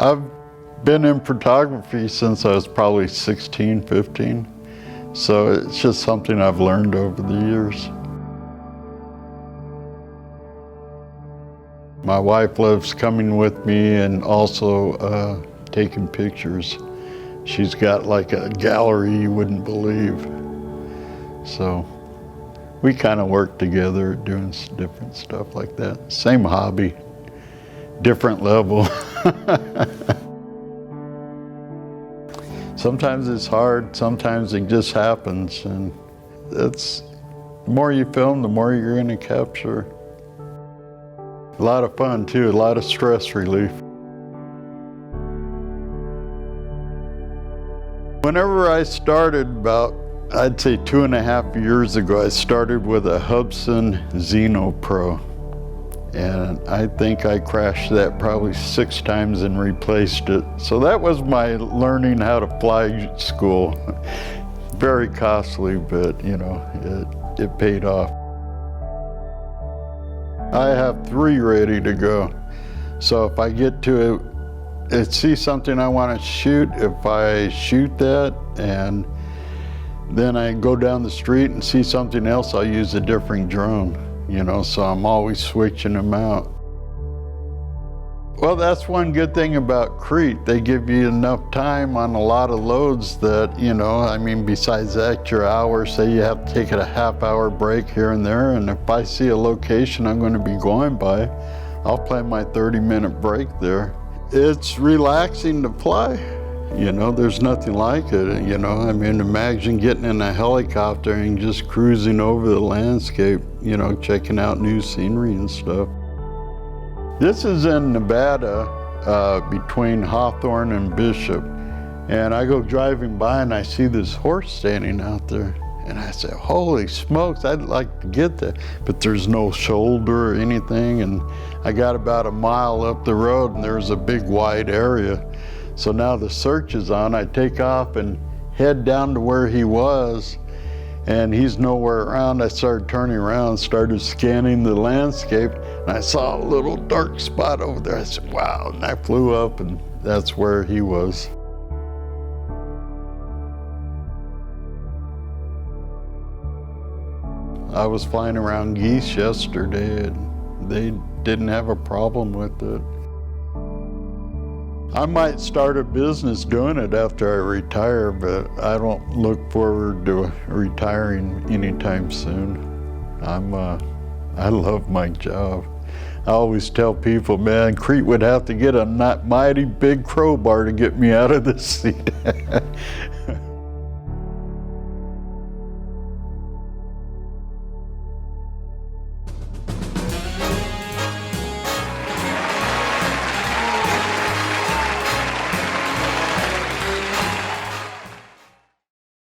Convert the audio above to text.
I've been in photography since I was probably 16, 15. So it's just something I've learned over the years. My wife loves coming with me and also taking pictures. She's got like a gallery you wouldn't believe. So we kind of work together doing different stuff like that. Same hobby, different level. Sometimes it's hard, sometimes it just happens, and the more you film, the more you're gonna capture. A lot of fun too, a lot of stress relief. Whenever I started about, I'd say 2.5 years ago, I started with a Hubsan Xeno Pro. And I think I crashed that probably 6 times and replaced it. So that was my learning how to fly school. Very costly, but you know, it paid off. I have 3 ready to go. So if I get to see something I want to shoot, if I shoot that and then I go down the street and see something else, I'll use a different drone. You know, so I'm always switching them out. Well, that's one good thing about Crete. They give you enough time on a lot of loads that, you know, I mean, besides the extra hour, say you have to take a half-hour break here and there, and if I see a location I'm going to be going by, I'll plan my 30-minute break there. It's relaxing to fly. You know, there's nothing like it, you know. I mean, imagine getting in a helicopter and just cruising over the landscape, you know, checking out new scenery and stuff. This is in Nevada, between Hawthorne and Bishop. And I go driving by and I see this horse standing out there. And I said, holy smokes, I'd like to get that. But there's no shoulder or anything. And I got about a mile up the road and there's a big wide area. So now the search is on. I take off and head down to where he was, and he's nowhere around. I started turning around, started scanning the landscape, and I saw a little dark spot over there. I said, wow, and I flew up, and that's where he was. I was flying around geese yesterday, and they didn't have a problem with it. I might start a business doing it after I retire, but I don't look forward to retiring anytime soon. I love my job. I always tell people, man, Crete would have to get a mighty big crowbar to get me out of this seat.